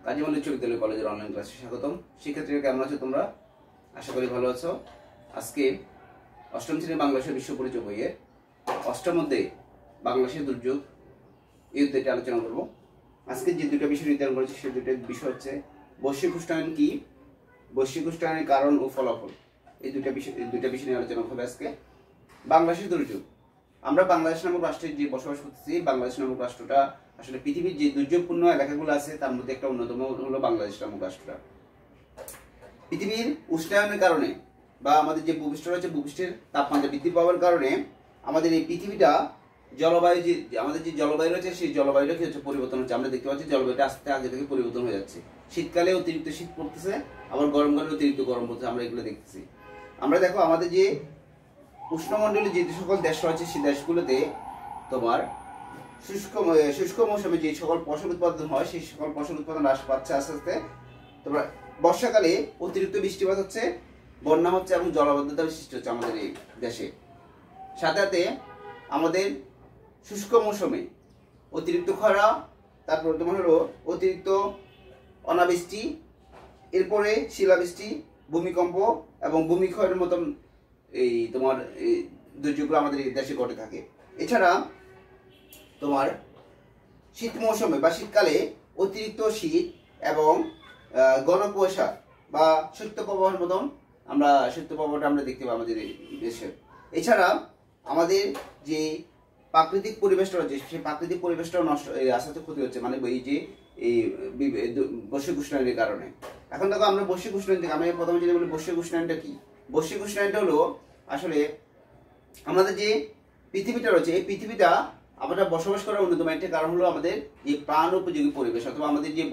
কাজী মল্লিক উচ্চ বিদ্যালয় কলেজের অনলাইন ক্লাসে স্বাগতম। শিক্ষার্থীরা কেমন আছো তোমরা? আশা করি ভালো আছো। আজকে অষ্টম শ্রেণীর বাংলাদেশের বিশ্ব পরিচয় বইয়ের অষ্টম অধ্যায়ে বাংলাদেশের দুর্যোগ এই অধ্যায়টি আলোচনা করব। আজকে যে দুটো বিষয় নির্ধারণ করেছি সেই দুটো বিষয় হচ্ছে বৈশ্বিক উষ্ণায়ন কি, বৈশ্বিক উষ্ণায়নের কারণ ও ফলাফল। এই দুটো বিষয় নিয়ে আলোচনা হবে আজকে। বাংলাদেশের দুর্যোগ, আমরা বাংলাদেশ নামক রাষ্ট্রে যে বসবাস করতেছি, বাংলাদেশ নামক রাষ্ট্রটা আসলে পৃথিবীর যে দুর্যোগপূর্ণ এলাকাগুলো আছে তার মধ্যে একটা অন্যতম হলো বাংলাদেশ নামক রাষ্ট্রটা। পৃথিবীর উষ্ণায়নের কারণে বা আমাদের যে ভূপৃষ্ঠ রয়েছে, ভূপৃষ্ঠের তাপমাত্রা বৃদ্ধি পাওয়ার কারণে আমাদের এই পৃথিবীটা জলবায়ু আমাদের যে জলবায়ু রয়েছে সেই জলবায়ুটা কি হচ্ছে পরিবর্তন হচ্ছে। আমরা দেখতে পাচ্ছি জলবায়ুটা আস্তে আগে থেকে পরিবর্তন হয়ে যাচ্ছে। শীতকালে অতিরিক্ত শীত পড়তেছে, আবার গরমকালে অতিরিক্ত গরম পড়তেছে, আমরা এগুলো দেখতেছি। আমরা দেখো আমাদের যে উষ্ণমণ্ডলীয় যে সকল দেশ রয়েছে সেই দেশগুলোতে তোমার শুষ্ক মৌসুমে যে সকল ফসল উৎপাদন হয় সেই সকল ফসল উৎপাদন হ্রাস পাচ্ছে আস্তে আস্তে। তোমরা বর্ষাকালে অতিরিক্ত বৃষ্টিপাত হচ্ছে, বন্যা হচ্ছে এবং জলাবদ্ধতা সৃষ্টি হচ্ছে আমাদের এই দেশে। সাথে সাথে আমাদের শুষ্ক মৌসুমে অতিরিক্ত খরা, তারপর তোমার হলো অতিরিক্ত অনাবৃষ্টি, এরপরে শিলাবৃষ্টি, ভূমিকম্প এবং ভূমিক্ষয়ের মতন এই তোমার দুর্যোগগুলো আমাদের এই দেশে ঘটে থাকে। এছাড়া তোমার শীত মৌসুমে বা শীতকালে অতিরিক্ত শীত এবং ঘন কুয়াশা বা শৈত্যপ্রবাহের মতন শৈত্যপ্রবাহটা আমরা দেখতে পাই আমাদের এই দেশে। এছাড়া আমাদের যে প্রাকৃতিক পরিবেশটা রয়েছে সেই প্রাকৃতিক পরিবেশটাও নষ্ট, আস্তে আস্তে ক্ষতি হচ্ছে, মানে এই যে এই বৈশ্বিক উষ্ণায়নের কারণে। এখন দেখো আমরা বৈশ্বিক উষ্ণায়ন থেকে আমি প্রথমে যদি বলি বৈশ্বিক উষ্ণায়নটা কি। বৈশ্বিক উষ্ণায়নটা হলো আসলে আমাদের যে পৃথিবীটা রয়েছে এই পৃথিবীটা আমরা বসবাস করার অন্যতম একটা কারণ হলো আমাদের যে প্রাণ উপযোগী পরিবেশ, অথবা আমাদের যে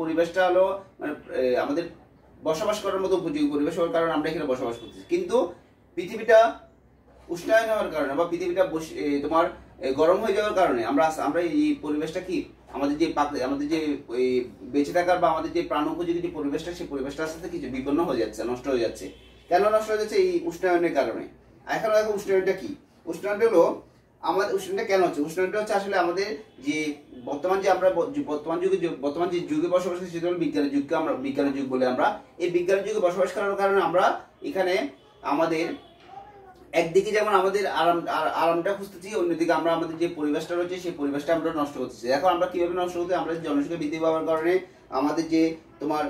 পরিবেশটা হলো মানে আমাদের বসবাস করার মতো উপযোগী পরিবেশ হওয়ার কারণে আমরা এখানে বসবাস করতেছি। কিন্তু পৃথিবীটা উষ্ণায়ন হওয়ার কারণে বা পৃথিবীটা তোমার গরম হয়ে যাওয়ার কারণে আমরা এই পরিবেশটা কি আমাদের যে বেঁচে থাকার বা আমাদের যে প্রাণ উপযোগী যে পরিবেশটা সেই পরিবেশটা আস্তে আস্তে কিছু বিপন্ন হয়ে যাচ্ছে, নষ্ট হয়ে যাচ্ছে। কেন নষ্ট হয়ে যাচ্ছে? এই উষ্ণায়নের কারণে। এখন দেখো উষ্ণায়নটা কি। উষ্ণায়নটা হলো আমাদের উষ্ণায়নটা কেন হচ্ছে? উষ্ণায়নটা হচ্ছে আসলে আমাদের যে বর্তমান যে যুগে বসবাস করছি সেটা হলো বিজ্ঞানের যুগকে আমরা বিজ্ঞানের যুগ বলে। আমরা এই বিজ্ঞানের যুগে বসবাস করার কারণে আমরা এখানে আমাদের একদিকে যেমন আমাদের আরামটা খুঁজতেছি, অন্যদিকে আমরা আমাদের যে পরিবেশটা রয়েছে সেই পরিবেশটা আমরা নষ্ট করতেছি। এখন আমরা কিভাবে নষ্ট করতে? আমরা জনসংখ্যা বৃদ্ধি পাওয়ার কারণে, আমাদের যে তোমার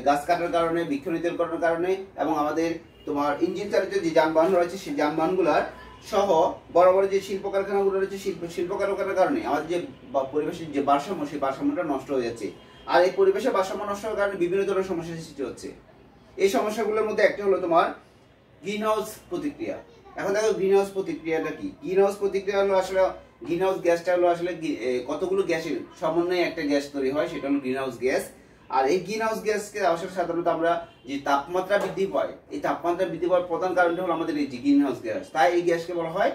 গাছ কাটার কারণে, বৃক্ষনিধনের কারণে এবং আমাদের তোমার ইঞ্জিন চালিত যে যানবাহন রয়েছে সেই যানবাহনগুলার সহ বড় বড় যে শিল্প কারখানাগুলো রয়েছে শিল্প কারখানার কারণে আমাদের যে পরিবেশের যে ভারসাম্য সেই ভারসাম্যটা নষ্ট হয়ে যাচ্ছে। আর এই পরিবেশের ভারসাম্য নষ্ট হওয়ার কারণে বিভিন্ন ধরনের সমস্যার সৃষ্টি হচ্ছে। এই সমস্যাগুলোর মধ্যে একটা হলো তোমার গ্রিন হাউস প্রতিক্রিয়া। এখন দেখো গ্রিন হাউস প্রতিক্রিয়াটা কি। গ্রিন হাউস প্রতিক্রিয়া হলো আসলে গ্রিন হাউস গ্যাসটা হলো আসলে কতগুলো গ্যাসের সমন্বয়ে একটা গ্যাস তৈরি হয়, সেটা হলো গ্রিন হাউস গ্যাস। আর এই গ্রিন হাউস গ্যাসকে আসলে সাধারণত আমরা যে তাপমাত্রা বৃদ্ধি পায়, এই তাপমাত্রা বৃদ্ধি পাওয়ার প্রধান কারণটা হলো আমাদের এই যে গ্রিন হাউস গ্যাস। তাই এই গ্যাসকে বলা হয়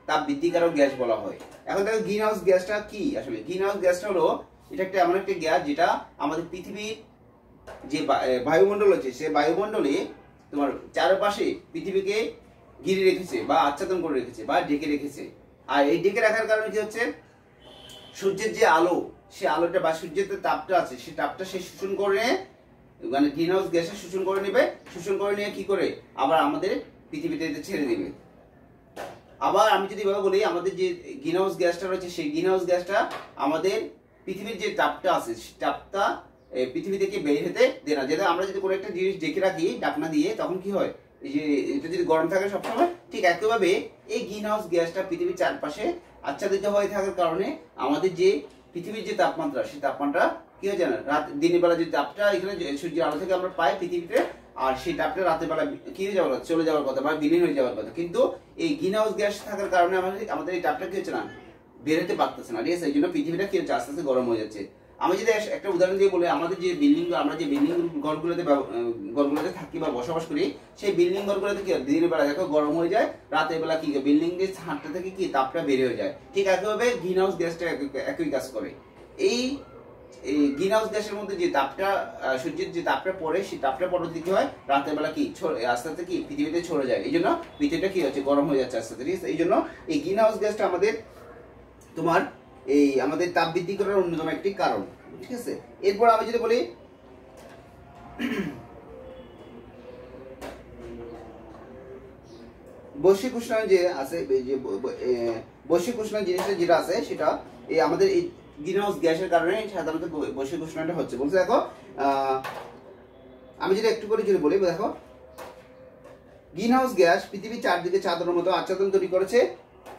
তাপ বৃদ্ধিকারক গ্যাস বলা হয়। এখন দেখো গ্রিন হাউস গ্যাসটা কি আসলে। গ্রিন হাউস গ্যাসটা হলো এটা একটা এমন একটা গ্যাস যেটা আমাদের পৃথিবীর যে বায়ুমণ্ডল আছে সেই বায়ুমণ্ডলে তোমার চারপাশে পৃথিবীকে ঘিরে রেখেছে বা আচ্ছাদন করে রেখেছে বা ঢেকে রেখেছে। আর এই ঢেকে রাখার কারণে কি হচ্ছে? সূর্যের যে আলো, সে আলোটা বা সূর্যের যে তাপটা আছে সেই তাপটা সে শোষণ করে, মানে গ্রিন হাউস গ্যাসে শোষণ করে নেবে। শোষণ করে নিয়ে কি করে আবার আমাদের পৃথিবীতে ছেড়ে দেবে। আবার আমি যদি বলি আমাদের যে গ্রিন হাউস গ্যাসটা রয়েছে সেই গ্রিন হাউস গ্যাসটা আমাদের পৃথিবীর যে তাপটা আছে সেই তাপটা পৃথিবী থেকে বের হতে দেয় না। যেটা আমরা যদি কোনো একটা জিনিস ঢেকে রাখি ঢাকনা দিয়ে, তখন কি হয়? এই যে এটা যদি গরম থাকে সবসময়, ঠিক একইভাবে এই গ্রিন হাউস গ্যাসটা পৃথিবীর চারপাশে আচ্ছাদিত হয়ে থাকার কারণে আমাদের যে পৃথিবীর যে তাপমাত্রা সেই তাপমাত্রা কি হয় জানেন? দিনের বেলা যে তাপটা এখানে সূর্যের আলো থেকে আমরা পাই পৃথিবীতে, আর সেই তাপটা রাতের বেলা কি হয়ে যাওয়ার কথা? চলে যাওয়ার কথা বা বিলীন হয়ে যাওয়ার কথা। কিন্তু এই গ্রিন হাউস গ্যাস থাকার কারণে আমাদের এই তাপটা কি হচ্ছে না, বের হতে পারতেছে না। ঠিক আছে? এই জন্য পৃথিবীটা কি হচ্ছে? আস্তে আস্তে গরম হয়ে যাচ্ছে। আমি যদি একটা উদাহরণ দিয়ে বলি, আমাদের যে আমরা যে বিল্ডিং ঘরগুলোতে থাকি বা বসবাস করি, সেই বিল্ডিং ঘরগুলোতে কি দিনের বেলা দেখো গরম হয়ে যায়, রাতের বেলা কি বিল্ডিং এর ছাদটা থেকে কি তাপটা বের হয়ে যায়। ঠিক একইভাবে গ্রিন হাউস গ্যাসটা একই কাজ করে। এই গ্রিন হাউস গ্যাসের মধ্যে যে তাপটা সূর্যের যে তাপটা পড়ে সেই তাপটা পরবর্তী কি হয়? রাতের বেলা কি আস্তে আস্তে কি পৃথিবীতে ছড়ে যায়। এই জন্য পৃথিবীটা কি হচ্ছে? গরম হয়ে যাচ্ছে আস্তে আস্তে। ঠিক আছে? এই জন্য এই গ্রিন হাউস গ্যাসটা আমাদের তোমার এই আমাদের তাপ বৃদ্ধি করার অন্যতম একটি কারণ। ঠিক আছে। এরপর আমি যদি বলি বৈশ্বিক উষ্ণায়ন যে আছে, যে বৈশ্বিক উষ্ণায়ন জিনিসটা যেটা আছে সেটা এই আমাদের এই গ্রিনহাউস গ্যাসের কারণে সাধারণত বৈশ্বিক উষ্ণায়নটা হচ্ছে। বলছে দেখো আমি যদি একটু করে যদি বলি, দেখো গ্রিনহাউস গ্যাস পৃথিবীর চারদিকে চাদরের মতো আচ্ছাদন তৈরি করেছে।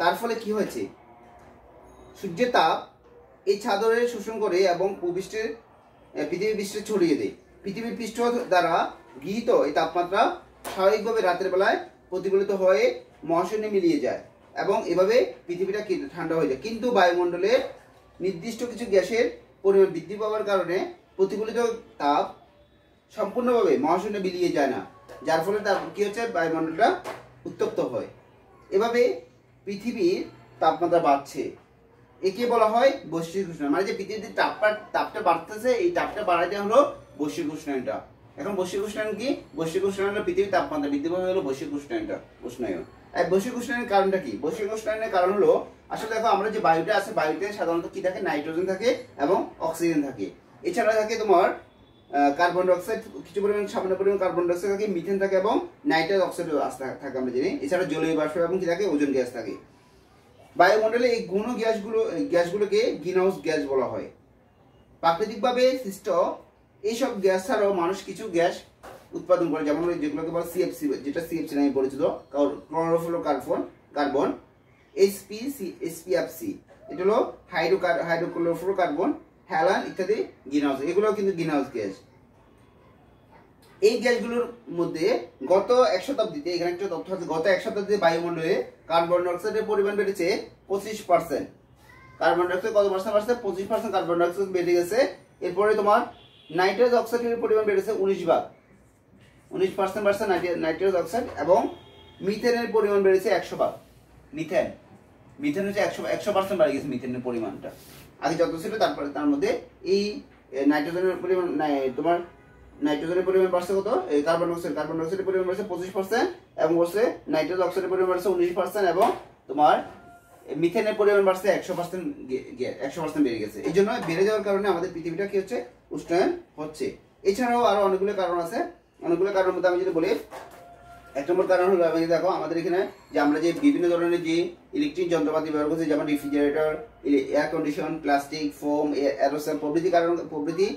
তার ফলে কি হয়েছে, সূর্যের তাপ এই চাদরে শোষণ করে এবং পৃথিবীর পৃষ্ঠে ছড়িয়ে দেয়। পৃথিবীর পৃষ্ঠ দ্বারা গৃহীত এই তাপমাত্রা স্বাভাবিকভাবে রাতের বেলায় প্রতিফলিত হয়ে মহাশূন্যে মিলিয়ে যায় এবং এভাবে পৃথিবীটা ঠান্ডা হয়ে যায়। কিন্তু বায়ুমণ্ডলের নির্দিষ্ট কিছু গ্যাসের পরিমাণ বৃদ্ধি পাওয়ার কারণে প্রতিফলিত তাপ সম্পূর্ণভাবে মহাশূন্যে মিলিয়ে যায় না, যার ফলে তার কি হচ্ছে, বায়ুমণ্ডলটা উত্তপ্ত হয়। এভাবে পৃথিবীর তাপমাত্রা বাড়ছে। একে বলা হয় বৈশ্বিক উষ্ণায়ন। মানে যে পৃথিবীর তাপটা বাড়তেছে, এই তাপটা বাড়াতে হলো বৈশ্বিক উষ্ণায়নটা। এখন বৈশ্বিক উষ্ণায়ন কি? বৈশ্বিক উষ্ণায়ন হলো পৃথিবীর তাপমাত্রা বৃদ্ধি পাওয়া হলো বৈশ্বিক উষ্ণায়ন। আর বৈশ্বিক উষ্ণায়নের কারণটা কি? বৈশ্বিক উষ্ণায়নের কারণ হলো, আসলে দেখো আমরা যে বায়ুটা আছে, বায়ুতে সাধারণত কি থাকে, নাইট্রোজেন থাকে এবং অক্সিজেন থাকে। এছাড়া থাকে তোমার কার্বন ডাইঅক্সাইড, কিছু পরিমাণ সামান্য পরিমাণ কার্বন ডাইঅক্সাইড থাকে, মিথেন থাকে এবং নাইট্রাস অক্সাইড থাকে আমরা জানি। এছাড়া জলীয় বাষ্প এবং কি থাকে, ওজোন গ্যাস থাকে। বায়ুমণ্ডলে এই ঘন গ্যাসগুলোকে গ্রিনহাউস গ্যাস বলা হয়। প্রাকৃতিকভাবে সৃষ্ট এইসব গ্যাস ছাড়াও মানুষ কিছু গ্যাস উৎপাদন করে, যেমন যেগুলোকে বলে সিএফসি, যেটা সিএফসি নামে পরিচিত, ক্লোরোফ্লোরোকার্বন, এসপিএফসি, এটা হলো হাইড্রোক্লোরোফ্লোরোকার্বন, হ্যালান ইত্যাদি গ্রিনহাউস, এগুলো কিন্তু গ্রিনহাউস গ্যাস। এই গ্যাসগুলোর মধ্যে গত এক শতাব্দীতে, এখানে একটা তথ্য আছে, গত এক শতাব্দীতে বায়ুমণ্ডলে কার্বন ডাইঅক্সাইডের পরিমাণ বেড়েছে 25%। কার্বন ডাইঅক্সাইড কত পার্সেন্ট বাড়ছে? 25% কার্বন ডাইঅক্সাইড বেড়ে গেছে। এরপরে তোমার নাইট্রাস অক্সাইডের পরিমাণ বেড়েছে 19% বাড়ছে নাইট্রাস অক্সাইড, এবং মিথেনের পরিমাণ বেড়েছে 100%। মিথেন হচ্ছে 100% বেড়ে গেছে মিথেনের পরিমাণটা। আগে যত ছিল তারপরে তার মধ্যে এই নাইট্রোজেনের পরিমাণ, তোমার নাইট্রোজেনের পরিমাণ বাড়ছে কত, কার্বন ডাইঅক্সাইডের পরিমাণ বাড়ছে 25% এবং বলছে নাইট্রাস অক্সাইডের পরিমাণ বাড়ছে 19% এবং তোমার মিথেনের পরিমাণ বাড়ছে 100% বেড়ে গেছে। এই জন্য বেড়ে যাওয়ার কারণে আমাদের পৃথিবীটা কি হচ্ছে, উষ্ণায়ন হচ্ছে। এছাড়াও আরো অনেকগুলো কারণ আছে। অনেকগুলো কারণের মধ্যে আমি যদি বলি, এক নম্বর কারণ হলো, আমি দেখো আমাদের এখানে যে আমরা যে বিভিন্ন ধরনের যে ইলেকট্রিক যন্ত্রপাতি ব্যবহার করছি, যেমন refrigerator, air condition, plastic, foam, aerosol প্রভৃতি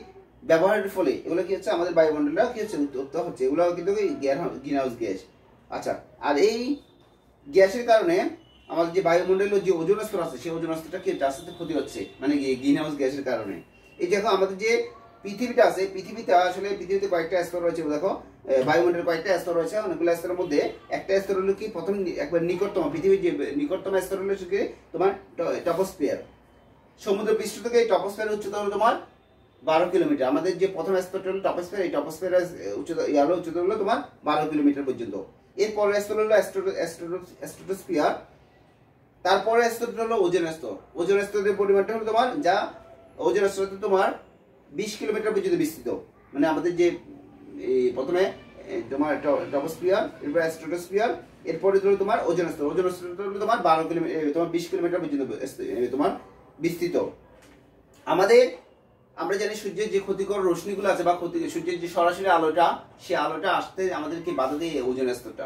ব্যবহারের ফলে এগুলো কি হচ্ছে, আমাদের বায়ুমণ্ডলটা কি হচ্ছে, উত্তপ্ত হচ্ছে। এগুলো কিন্তু গ্রিনহাউস গ্যাস। আচ্ছা, আর এই গ্যাসের কারণে আমাদের যে বায়ুমণ্ডলের যে ওজোন স্তর আছে, সেই ওজোন স্তরটা কি আস্তে আস্তে ক্ষতি হচ্ছে, মানে গ্রিনহাউস গ্যাসের কারণে। এই দেখো আমাদের যে পৃথিবীটা আছে, পৃথিবীতে কয়েকটা স্তর রয়েছে। দেখো বায়ুমণ্ডলের কয়েকটা স্তর রয়েছে, অনেকগুলো স্তরের মধ্যে একটা স্তর হলো কি, প্রথম একবার নিকটতম, পৃথিবীর যে নিকটতম স্তর হলো কি তোমার টপোস্ফিয়ার। সমুদ্র পৃষ্ঠ থেকে এই টপোস্ফিয়ারের উচ্চতা হলো তোমার 12 কিলোমিটার। আমাদের যে প্রথম স্তরটা হলো টপোস্ফিয়ার, এই টপোস্ফিয়ারের উচ্চতা হলো তোমার 12 কিলোমিটার পর্যন্ত। এরপরের স্তর হলো স্ট্রাটোস্ফিয়ার। তারপরে স্তরটা হলো ওজোন স্তর। ওজোন স্তরের পরিমাণটা হলো তোমার, যা ওজোন স্তরটা তোমার 20 কিলোমিটার পর্যন্ত বিস্তৃত। মানে আমাদের যে প্রথমে তোমার টপোস্ফিয়ার, এরপর স্ট্রাটোস্ফিয়ার, এরপরে হলো তোমার ওজোন স্তর। ওজোন স্তরটা হলো তোমার 12 কিলোমিটার, তোমার 20 কিলোমিটার পর্যন্ত তোমার বিস্তৃত। আমরা জানি সূর্যের যে ক্ষতিকর রশ্মিগুলো আছে, বা সূর্যের যে সরাসরি আলোটা, সেই আলোটা আসতে আমাদেরকে বাধা দেয় ওজোন স্তরটা।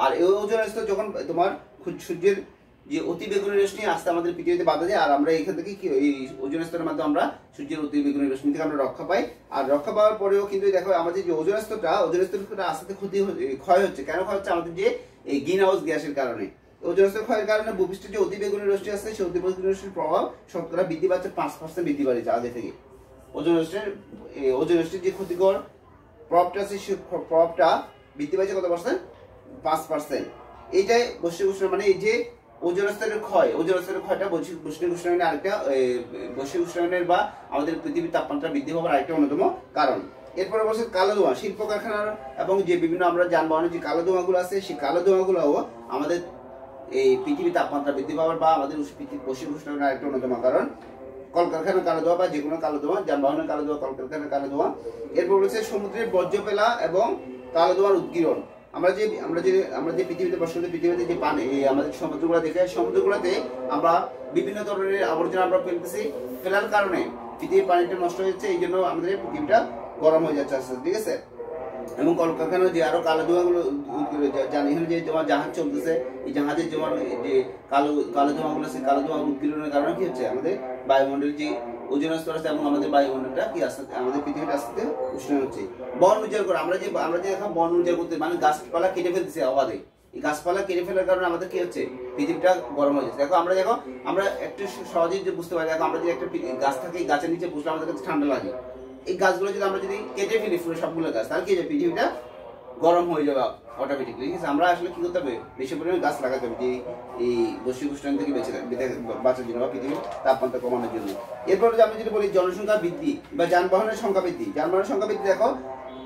আর এই ওজোন স্তর যখন তোমার সূর্যের যে অতি বেগুনি রশ্মি আসতে আমাদের পৃথিবীতে বাধা দেয়, আর আমরা এখান থেকে কি এই ওজোন স্তরের মাধ্যমে আমরা সূর্যের অতি বেগুনি রশ্মি থেকে আমরা রক্ষা পাই। আর রক্ষা পাওয়ার পরেও কিন্তু দেখো আমাদের যে ওজোন স্তরটা আস্তে আস্তে ক্ষয় হচ্ছে। কেন ক্ষয় হচ্ছে? আমাদের যে এই গ্রিনহাউস গ্যাসের কারণে। ওজোন স্তর ক্ষয়ের কারণে ভূপৃষ্ঠের যে অতি বেগুনি রশ্মি আছে, সেই অতি বেগুনি রশ্মির প্রভাব শতকরা বৃদ্ধি পাচ্ছে 5% বৃদ্ধি পাচ্ছে আগে থেকে। ওজোন স্তরের যে ক্ষতিকর প্রভাবটা আছে, সেই প্রভাবটা বৃদ্ধি পাচ্ছে কত পার্সেন্ট? 5%। এইটাই বৈশ্বিক উষ্ণায়ন, মানে এই যে ওজোন স্তরের ক্ষয়টা বৈশ্বিক উষ্ণায়নের আরেকটা, বৈশ্বিক উষ্ণায়নের বা আমাদের পৃথিবীর তাপমাত্রা বৃদ্ধি হওয়ার আরেকটা অন্যতম কারণ। এরপরে বলছে কালো ধোঁয়া। শিল্প কারখানার এবং যে বিভিন্ন আমরা যানবাহনের যে কালো ধোঁয়াগুলো আছে, সেই কালো ধোঁয়াগুলোও আমাদের এই পৃথিবীর তাপমাত্রা বৃদ্ধি পাওয়ার বা আমাদের বৈশ্বিক উষ্ণায়নের আরেকটা অন্যতম কারণ। কলকারখানার কালো ধোঁয়া বা যে কোনো কালো ধোঁয়া, যানবাহনের কালো ধোঁয়া, কলকারখানার কালো ধোঁয়া। এরপর রয়েছে সমুদ্রের বর্জ্য ফেলা এবং কালো ধোঁয়ার উদ্গীরণ। আমরা যে পৃথিবীতে বসবাস, পৃথিবীতে যে পানি, আমাদের সমুদ্রগুলো দেখে, সমুদ্রগুলোতে আমরা বিভিন্ন ধরনের আবর্জনা আমরা ফেলতেছি। ফেলার কারণে পৃথিবীর পানিটা নষ্ট হয়ে যাচ্ছে, এই জন্য আমাদের পৃথিবীটা গরম হয়ে যাচ্ছে আস্তে আস্তে, ঠিক আছে। এবং কলকারখানার যে আরো কালো ধোঁয়াগুলো জানি, এখানে যে তোমার জাহাজ চলতেছে, এই জাহাজের জমার যে কালো কালো ধোঁয়াগুলো আছে, কালো ধোঁয়া উৎপীড়নের কারণে কি হচ্ছে, আমাদের বায়ুমণ্ডলের যে ওজোন স্তর আছে এবং আমাদের বায়ুমণ্ডলটা কি আস্তে আস্তে আমাদের পৃথিবীটা আস্তে আস্তে উষ্ণ হচ্ছে। বন উজাড় করে আমরা যে এখন বন উজাড় করতে মানে গাছপালা কেটে ফেলতেছি অবাধে, এই গাছপালা কেটে ফেলার কারণে আমাদের কি হচ্ছে, পৃথিবীটা গরম হয়ে যাচ্ছে। দেখো আমরা একটু সহজেই যে বুঝতে পারি, দেখো আমরা যদি একটা গাছ থাকে, গাছের নিচে বসলে আমাদের কাছে ঠান্ডা লাগে। এই গাছগুলো যদি আমরা যদি কেটে ফেলি পুরো সবগুলো গাছ, তাহলে কি হবে, পৃথিবীটা গরম হয়ে যাবে অটোমেটিকলি, ঠিক আছে। আমরা আসলে কি করতে হবে, বেশি পরিমাণে গাছ লাগাতে হবে, যে এই বৈশ্বিক উষ্ণায়ন থেকে বাঁচার জন্য বা পৃথিবীর তাপমাত্রা কমানোর জন্য। এরপর আমি যদি বলি জনসংখ্যা বৃদ্ধি বা যানবাহনের সংখ্যা বৃদ্ধি। যানবাহনের সংখ্যা বৃদ্ধি, দেখো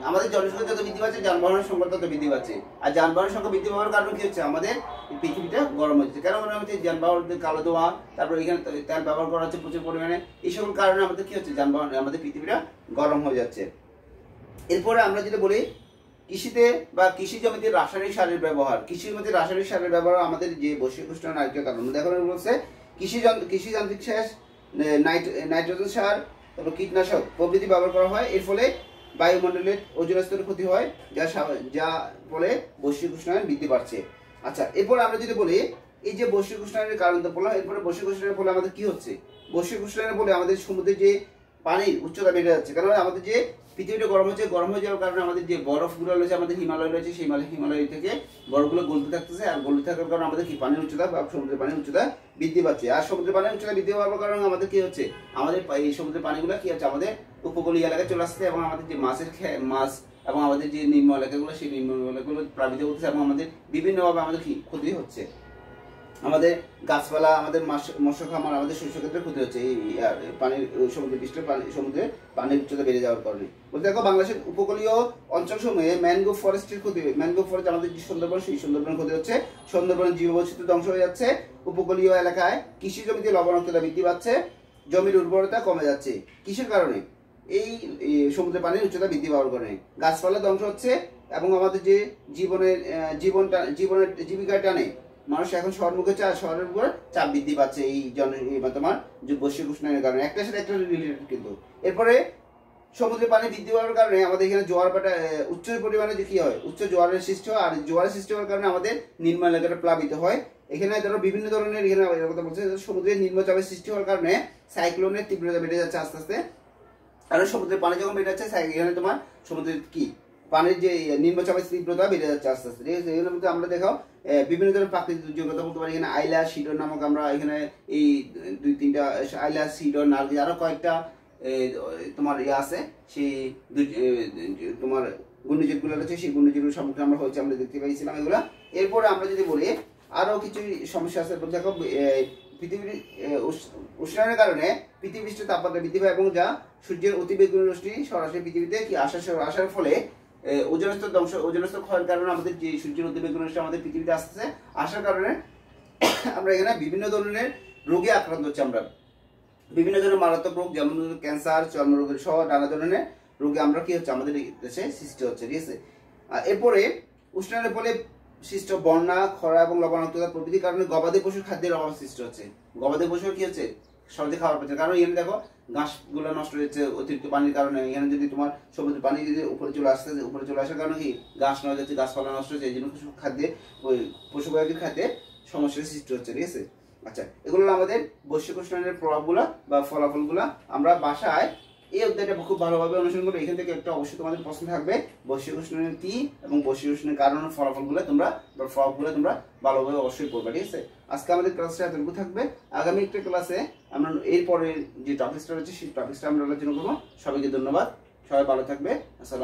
আমাদের জনসংখ্যা যত বৃদ্ধি পাচ্ছে, যানবাহনের সংখ্যা তত বৃদ্ধি পাচ্ছে। আর যানবাহনের সংখ্যা বৃদ্ধি পাওয়ার কারণে কি হচ্ছে, আমাদের পৃথিবীটা গরম হচ্ছে। কেন মনে হচ্ছে, যানবাহনের কালো ধোঁয়া, তারপর এখানে তেল ব্যবহার করা হচ্ছে প্রচুর পরিমাণে, এই সকল কারণে আমাদের কি হচ্ছে, যানবাহন আমাদের পৃথিবীটা গরম হয়ে যাচ্ছে। এরপরে আমরা যদি বলি কৃষিতে বা কৃষি জমিতে রাসায়নিক সারের ব্যবহার, কৃষি জমিতে রাসায়নিক সারের ব্যবহার আমাদের যে বৈশ্বিক উষ্ণায়ন আরেকটা কারণ। দেখো বলছে কৃষি যান্ত্রিক সার, নাইট্রোজেন সার, তারপর কীটনাশক প্রভৃতি ব্যবহার করা হয়। এর ফলে বায়ুমণ্ডলের ওজোন স্তরের ক্ষতি হয়, যা ফলে বৈশ্বিক উষ্ণায়ন বৃদ্ধি পাচ্ছে। আচ্ছা, এরপর আমরা যদি বলি এই যে বৈশ্বিক উষ্ণায়নের কারণ তো বললাম, এরপরে বৈশ্বিক উষ্ণায়নের ফলে আমাদের কি হচ্ছে, বৈশ্বিক উষ্ণায়নের ফলে আমাদের সমুদ্রে যে পানির উচ্চতা বেড়ে যাচ্ছে। কারণ আমাদের যে পৃথিবীটা গরম হয়ে যাওয়ার কারণে আমাদের যে বরফগুলো রয়েছে, আমাদের হিমালয় রয়েছে, সেই হিমালয় থেকে বরফগুলো গলতে থাকতেছে, আর গলতে থাকার কারণে আমাদের কি পানির উচ্চতা বা সমুদ্রের পানির উচ্চতা বৃদ্ধি পাচ্ছে। আর সমুদ্রের পানির উচ্চতা বৃদ্ধি পাওয়ার কারণে আমাদের কি হচ্ছে, আমাদের এই সমুদ্রের পানিগুলো কি হচ্ছে, আমাদের উপকূলীয় এলাকায় চলে আসছে, এবং আমাদের যে মাছ এবং আমাদের যে নিম্ন এলাকাগুলো, সেই নিম্ন এলাকাগুলো প্লাবিত করতেছে, এবং আমাদের বিভিন্নভাবে আমাদের কি ক্ষতি হচ্ছে। আমাদের গাছপালা, আমাদের মৎস্য খামার, আমাদের শস্য ক্ষেত্রে ক্ষতি হচ্ছে এই পানির সমুদ্রের পানির উচ্চতা বেড়ে যাওয়ার কারণে। বলতে দেখো বাংলাদেশের উপকূলীয় অঞ্চলসমূহে ম্যানগ্রোভ ফরেস্টের ক্ষতি, ম্যানগ্রোভ ফরেস্ট আমাদের যে সুন্দরবন, সেই সুন্দরবন ক্ষতি হচ্ছে, সুন্দরবনের জীববৈচিত্র্য ধ্বংস হয়ে যাচ্ছে, উপকূলীয় এলাকায় কৃষি জমিতে লবণাক্ততা বৃদ্ধি পাচ্ছে, জমির উর্বরতা কমে যাচ্ছে। কিসের কারণে, এই সমুদ্রের পানির উচ্চতা বৃদ্ধি পাওয়ার কারণে তোমার ধ্বংস হচ্ছে, এবং আমাদের যে জীবনের জীবিকার টানে মানুষ এখন শহরমুখে শহরের উপর চাপ বৃদ্ধি পাচ্ছে এই তোমার বৈশ্বিক উষ্ণায়নের কারণে, একটার সাথে একটা রিলেটেড কিন্তু। এরপরে সমুদ্রের পানি বৃদ্ধি পাওয়ার কারণে আমাদের এখানে জোয়ারভাটা উচ্চ পরিমাণে যে কি হয়, উচ্চ জোয়ারের সৃষ্টি হয়, আর জোয়ারের সৃষ্টি হওয়ার কারণে আমাদের নিম্ন এলাকাটা প্লাবিত হয়। এখানে ধরো বিভিন্ন ধরনের, এখানে কথা বলছে সমুদ্রের নিম্নচাপের সৃষ্টি হওয়ার কারণে সাইক্লোনের তীব্রতা বেড়ে যাচ্ছে আস্তে আস্তে। কারণ সমুদ্রের পানি যখন বেড়ে যাচ্ছে, এখানে তোমার সমুদ্রের কি পানির যে নিম্নচাপের তীব্রতা বেড়ে যাচ্ছে আস্তে আস্তে, ঠিক আছে। এগুলোর মধ্যে আমরা দেখাও বিভিন্ন ধরনের প্রাকৃতিক দুর্যোগ কথা বলতে পারি। এখানে আইলা, সিডর নামক, আমরা এখানে এই 2-3টা আইলা, সিডর, নার্গিস, আরো কয়েকটা তোমার আছে, সেই তোমার ঘূর্ণিঝড়গুলো রয়েছে, সেই ঘূর্ণিঝড়গুলোর সম্মুখীন আমরা হয়েছে, আমরা দেখতে পাইছিলাম এগুলা। এরপরে আমরা যদি বলি আরো কিছু সমস্যা আছে, দেখো পৃথিবীর উষ্ণায়নের কারণে পৃথিবী পৃষ্ঠের তাপমাত্রা বৃদ্ধি পায়, এবং যা সূর্যের অতিবেগুনি রশ্মি সরাসরি পৃথিবীতে কি আসার ফলে ওজোন স্তর ক্ষয়ের কারণে আমাদের যে সূর্যের অতিবেগুনি রশ্মি আমাদের পৃথিবীতে আসার কারণে আমরা এখানে বিভিন্ন ধরনের রোগে আক্রান্ত হচ্ছে। আমরা বিভিন্ন ধরনের মারাত্মক রোগ, যেমন ক্যান্সার, চর্মরোগের সহ নানা ধরনের রোগে আমরা কি হচ্ছে, আমাদের দেশে সৃষ্টি হচ্ছে, ঠিক আছে। এরপরে উষ্ণায়নের ফলে সৃষ্ট বন্যা, খরা এবং লবণাক্ততা প্রভৃতি কারণে গবাদি পশুর খাদ্যের অভাব সৃষ্টি হচ্ছে। গবাদি পশুর কি হচ্ছে, সহজে খাবার পাচ্ছে, কারণ এখানে দেখো ঘাসগুলো নষ্ট হচ্ছে অতিরিক্ত পানির কারণে। এখানে যদি তোমার সমুদ্রের পানি যদি উপরে চলে আসার কারণে কি ঘাস নষ্ট হচ্ছে, গাছপালা নষ্ট হচ্ছে, এই জন্য পশু পাখির খাদ্যে সমস্যার সৃষ্টি হচ্ছে, ঠিক আছে। আচ্ছা, এগুলো আমাদের বৈশ্বিক উষ্ণায়নের প্রভাবগুলা বা ফলাফলগুলা আমরা বাসায় এই অধ্যায়টা খুব ভালোভাবে অনুসরণ করবে। এখান থেকে একটা অবশ্যই তোমাদের প্রশ্ন থাকবে, বৈশ্বিক উষ্ণায়ন কি এবং বৈশ্বিক উষ্ণায়নের কারণ, ফলাফলগুলো তোমরা ভালোভাবে অবশ্যই পড়বে, ঠিক আছে। আজকে আমাদের ক্লাসটা এতটুকু থাকবে। আগামী একটা ক্লাসে আমরা এরপরে যে টপিকসটা রয়েছে, সেই টপিকসটা আমরা আলোচনা করবো। সবাইকে ধন্যবাদ, সবাই ভালো থাকবে। আসসালাম।